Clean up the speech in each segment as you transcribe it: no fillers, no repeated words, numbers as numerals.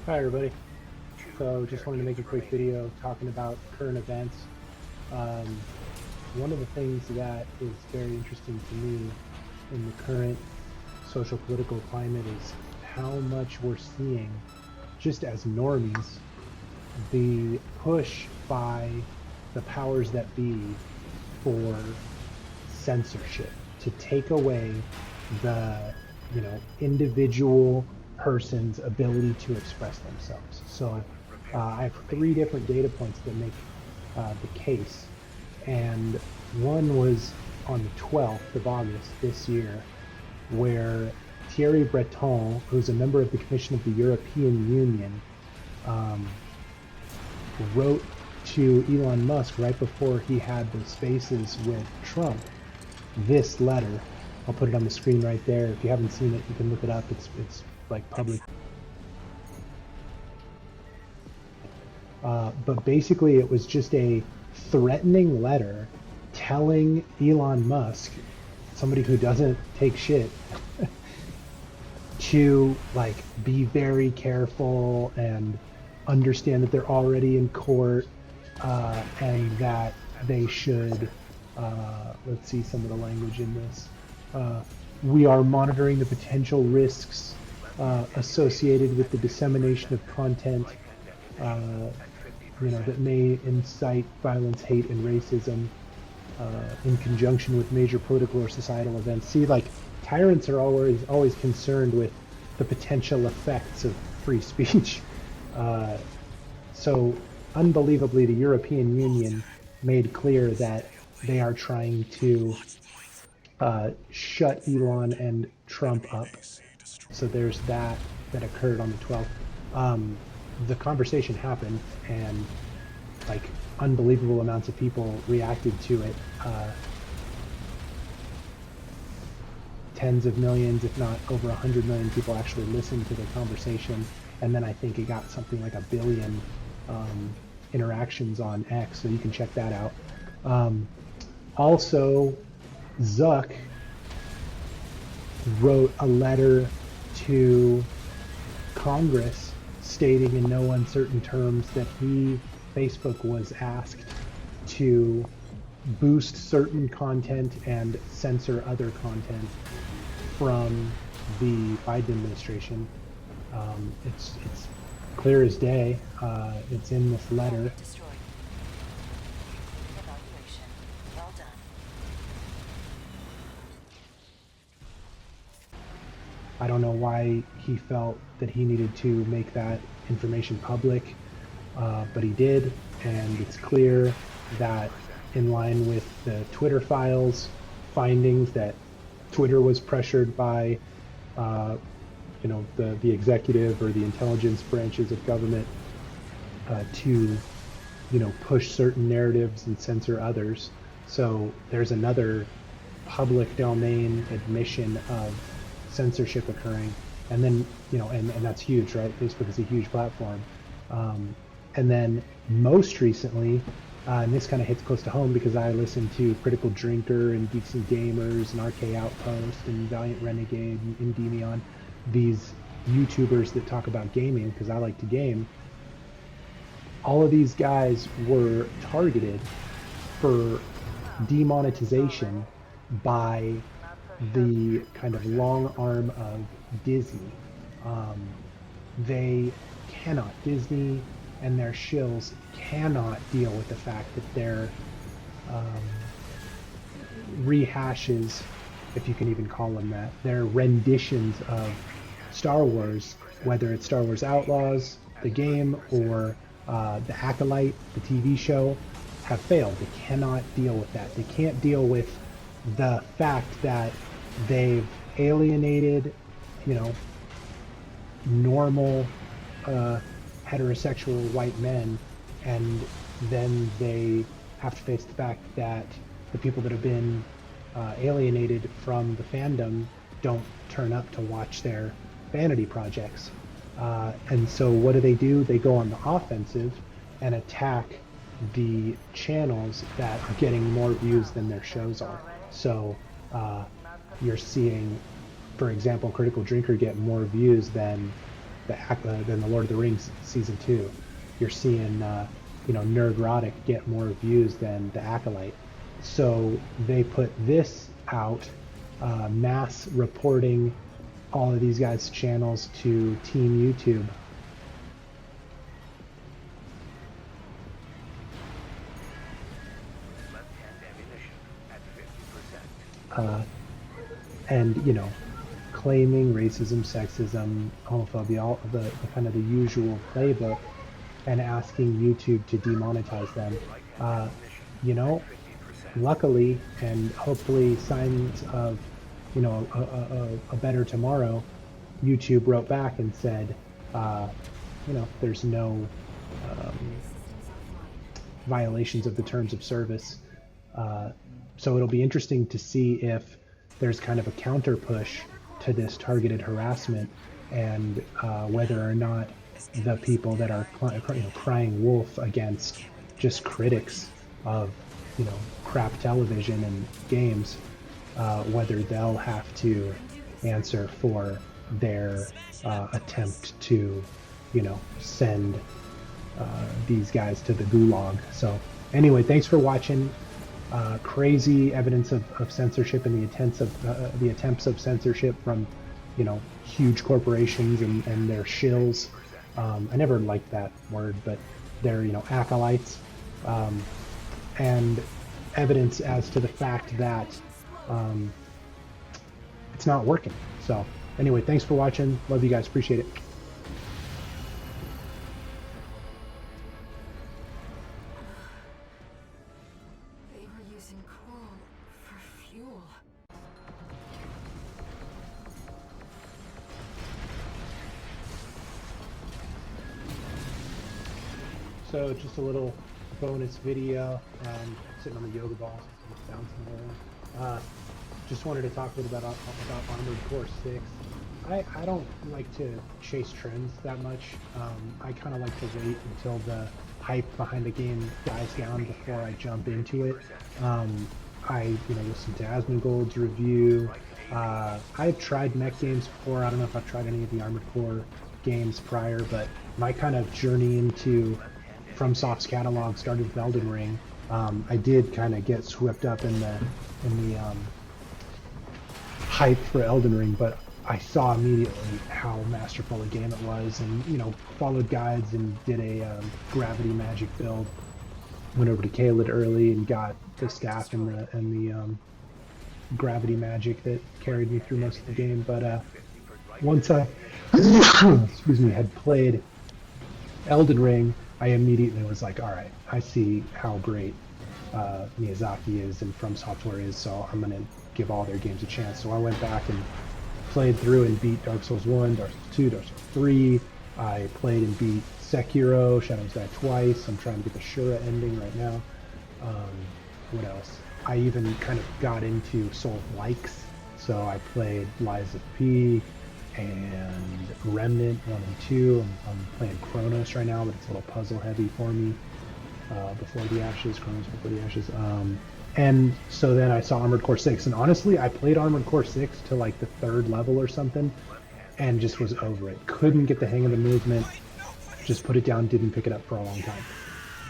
Hi everybody. So just wanted to make a quick video talking about current events. Um, One of the things that is very interesting to me in the current social political climate is how much we're seeing, just as normies, the push by the powers that be for censorship to take away the individual person's ability to express themselves. So I have three different data points that make the case, and one was on the 12th of August this year, where Thierry Breton, who's a member of the Commission of the European Union, um, wrote to Elon Musk right before he had the spaces with Trump this letter. I'll put it on the screen right there. If you haven't seen it, you can look it up. It's like public. But basically, it was just a threatening letter telling Elon Musk, somebody who doesn't take shit, to like be very careful and understand that they're already in court, and that they should, let's see some of the language in this. Uh, we are monitoring the potential risks associated with the dissemination of content, uh, that may incite violence, hate, and racism, in conjunction with major political or societal events. See, like, tyrants are always concerned with the potential effects of free speech. Uh, so, unbelievably, the European Union made clear that they are trying to shut Elon and Trump up. So there's that occurred on the 12th. The conversation happened, and like unbelievable amounts of people reacted to it. Tens of millions, if not over 100 million people actually listened to the conversation, and then I think it got something like a billion um, interactions on X, so you can check that out. Also, Zuck wrote a letter to Congress stating in no uncertain terms that Facebook, was asked to boost certain content and censor other content from the Biden administration. It's clear as day. It's in this letter. I don't know why he felt that he needed to make that information public, but he did, and it's clear that, in line with the Twitter files findings, that Twitter was pressured by, the executive or the intelligence branches of government to, push certain narratives and censor others. So there's another public domain admission of censorship occurring, and then and that's huge, right? Facebook is a huge platform, and then most recently, and this kind of hits close to home because I listen to Critical Drinker and Geeks and Gamers and RK Outpost and Valiant Renegade and Endymion, these YouTubers that talk about gaming because I like to game. All of these guys were targeted for demonetization by the kind of long arm of Disney. Um, Disney and their shills cannot deal with the fact that their um, rehashes, if you can even call them that, their renditions of Star Wars, whether it's Star Wars Outlaws, the game, or the Acolyte, the TV show, have failed. They cannot deal with that. They can't deal with the fact that they've alienated, normal heterosexual white men, and then they have to face the fact that the people that have been alienated from the fandom don't turn up to watch their vanity projects. And so what do? They go on the offensive and attack the channels that are getting more views than their shows are. So you're seeing, for example, Critical Drinker get more views than than the Lord of the Rings season 2. You're seeing Nerdrotic get more views than the Acolyte. So they put this out, mass reporting all of these guys' channels to Team YouTube. And claiming racism, sexism, homophobia, all the kind of the usual playbook, and asking YouTube to demonetize them. Luckily, and hopefully signs of a better tomorrow, YouTube wrote back and said there's no violations of the terms of service. So it'll be interesting to see if there's kind of a counter push to this targeted harassment, and whether or not the people that are crying wolf against just critics of crap television and games, whether they'll have to answer for their attempt to send these guys to the gulag. So anyway, thanks for watching. Crazy evidence of censorship and the attempts of censorship from huge corporations and their shills. I never liked that word, but they're acolytes, and evidence as to the fact that it's not working. So anyway, thanks for watching. Love you guys. Appreciate it. So just a little bonus video. Sitting on the yoga ball, bouncing around. Just wanted to talk a little bit about Armored Core 6. I don't like to chase trends that much. I kind of like to wait until the hype behind the game dies down before I jump into it. I listened to Asmongold's review. I've tried mech games before. I don't know if I've tried any of the Armored Core games prior, but my kind of journey into FromSoft's catalog started with Elden Ring. I did kind of get swept up in the hype for Elden Ring, but I saw immediately how masterful a game it was, and followed guides and did a gravity magic build. Went over to Caelid early and got the staff and the gravity magic that carried me through most of the game. But once I had played Elden Ring, I immediately was like, all right, I see how great Miyazaki is and From Software is, so I'm going to give all their games a chance. So I went back and played through and beat Dark Souls 1, Dark Souls 2, Dark Souls 3. I played and beat Sekiro, Shadows Die twice. I'm trying to get the Shura ending right now. What else? I even kind of got into Souls-likes, so I played Lies of P and Remnant 1 and 2. I'm playing Chronos right now, but it's a little puzzle heavy for me. Before the Ashes, Chronos Before the Ashes. And so then I saw Armored Core 6, and honestly, I played Armored Core 6 to like the 3rd level or something, and just was over it. Couldn't get the hang of the movement, just put it down, didn't pick it up for a long time.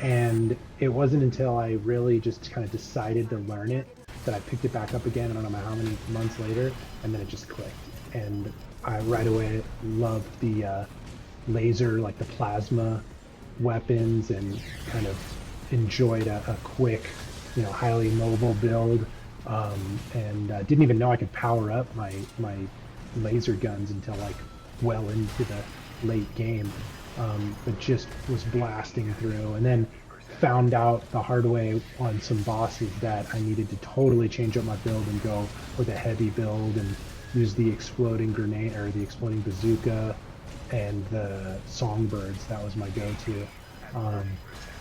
And it wasn't until I really just kind of decided to learn it that I picked it back up again, I don't know how many months later, and then it just clicked. And I right away loved the laser, like the plasma weapons, and kind of enjoyed a quick, highly mobile build, and didn't even know I could power up my laser guns until like well into the late game, but just was blasting through, and then found out the hard way on some bosses that I needed to totally change up my build and go with a heavy build and use the exploding grenade or the exploding bazooka and the songbirds. That was my go-to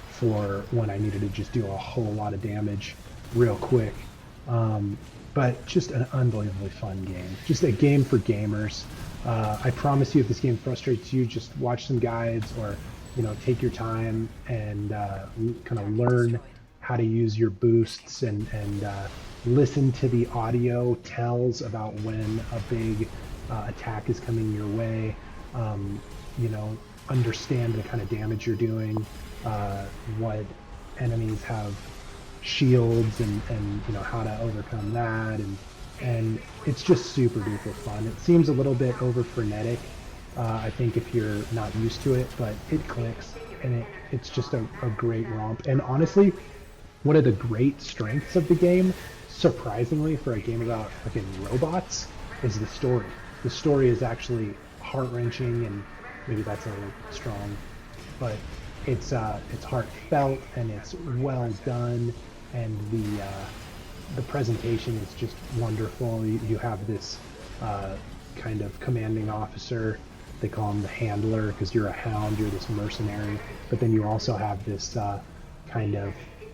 for when I needed to just do a whole lot of damage real quick. But just an unbelievably fun game. Just a game for gamers. I promise you, if this game frustrates you, just watch some guides, or take your time and kind of learn how to use your boosts, and listen to the audio tells about when a big attack is coming your way. you know, understand the kind of damage you're doing, what enemies have shields, and you know how to overcome that, and it's just super duper fun. It seems a little bit over frenetic, I think, if you're not used to it, but it clicks, and it's just a great romp. And honestly, one of the great strengths of the game, surprisingly for a game about fucking robots, is the story. The story is actually heart-wrenching, and maybe that's a little strong, but it's heartfelt and it's well done, and the presentation is just wonderful. You have this kind of commanding officer. They call him the handler because you're a hound, you're this mercenary, but then you also have this kind of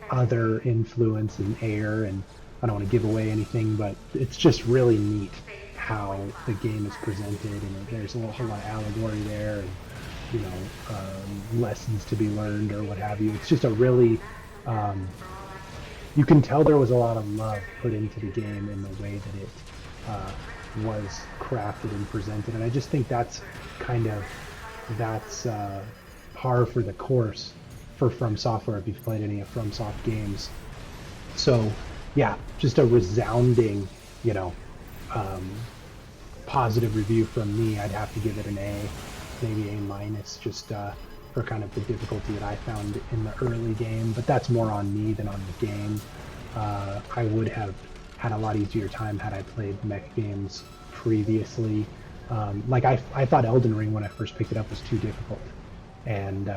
other influence in air, and I don't want to give away anything, but it's just really neat how the game is presented, and there's a whole lot of allegory there, and you know, lessons to be learned or what have you. It's just a really you can tell there was a lot of love put into the game in the way that it was crafted and presented, and I just think that's par for the course for From Software if you've played any of FromSoft games. So yeah, just a resounding, you know, positive review from me. I'd have to give it an A, maybe A minus, just for kind of the difficulty that I found in the early game, but that's more on me than on the game. I would have had a lot easier time had I played mech games previously. Like I thought Elden Ring when I first picked it up was too difficult, and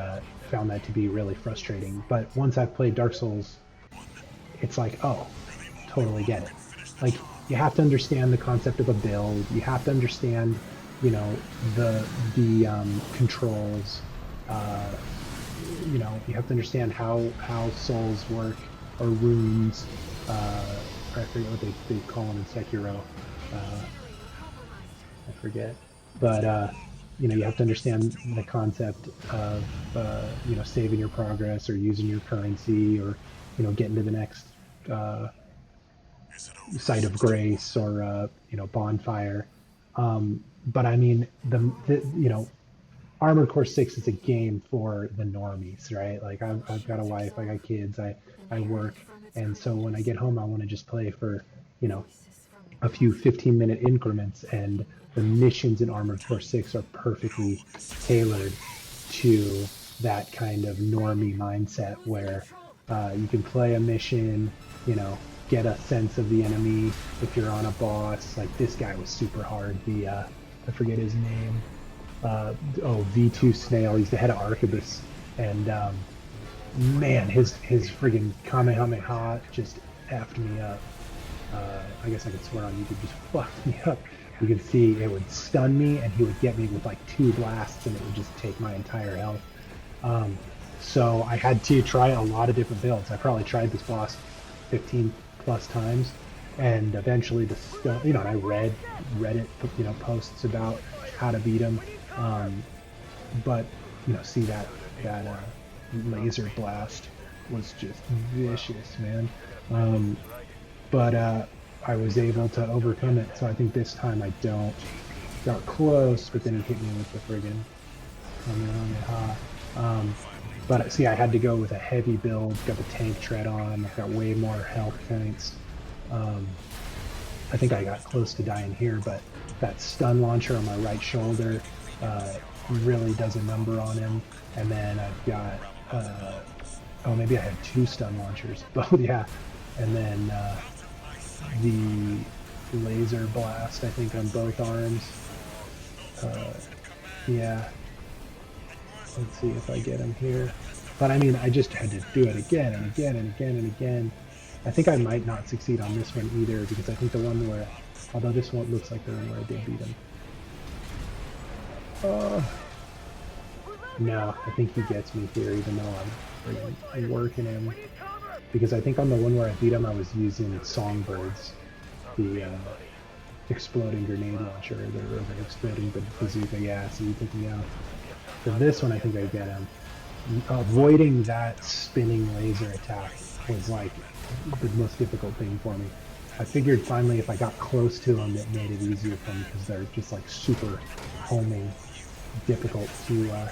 found that to be really frustrating. But once I've played Dark Souls, it's like, oh, totally get it. Like, you have to understand the concept of a build. You have to understand, you know, the controls. You know, you have to understand how souls work, or runes. I forget what they call them in Sekiro. I forget. But you know, you have to understand the concept of you know, saving your progress or using your currency, or you know, getting to the next site of grace, or you know, bonfire. But I mean, the you know, Armored Core 6 is a game for the normies, right? Like I've got a wife, I got kids, I work, and so when I get home, I want to just play for, you know, a few 15-minute increments, and the missions in Armored Core 6 are perfectly tailored to that kind of normie mindset, where you can play a mission, you know, get a sense of the enemy. If you're on a boss, like this guy was super hard. The I forget his name. V2 Snail. He's the head of Arquebus, and man, his friggin' Kamehameha just effed me up. I guess I could swear on YouTube, just fucked me up. You can see it would stun me, and he would get me with like 2 blasts, and it would just take my entire health. So I had to try a lot of different builds. I probably tried this boss 15 plus times, and eventually you know, I read Reddit, you know, posts about how to beat him. But you know, see that laser blast was just vicious, man. But I was able to overcome it, so I think this time I don't. Got close, but then he hit me with the friggin' Kamehameha. But see, I had to go with a heavy build, got the tank tread on, got way more health points. I think I got close to dying here, but that stun launcher on my right shoulder really does a number on him. And then I've got, oh, maybe I had 2 stun launchers, but yeah. And then the laser blast, I think, on both arms. Yeah. Let's see if I get him here. But I mean, I just had to do it again and again and again and again. I think I might not succeed on this one either, because I think the one where, although this one looks like the one where I did beat him. No, I think he gets me here, even though I'm working him. Because I think on the one where I beat him, I was using Songbirds, the exploding grenade launcher, the exploding bazooka. Yeah, so you took me out. For this one, I think I get him. Avoiding that spinning laser attack was like the most difficult thing for me. I figured finally if I got close to them, it made it easier for me, because they're just like super homing. difficult to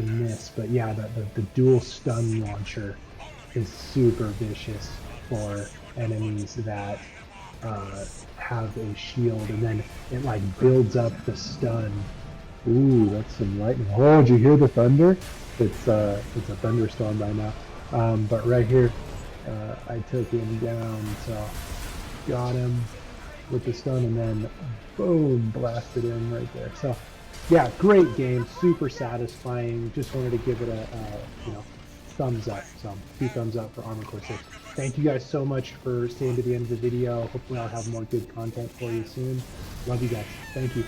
miss. But yeah, the dual stun launcher is super vicious for enemies that have a shield, and then it like builds up the stun. Ooh, that's some lightning. Oh, did you hear the thunder? It's a thunderstorm by now. But right here, I took him down, so got him with the stun, and then boom, blasted him right there. So yeah, great game, super satisfying. Just wanted to give it a thumbs up. So 2 thumbs up for Armored Core 6. Thank you guys so much for staying to the end of the video. Hopefully I'll have more good content for you soon. Love you guys. Thank you.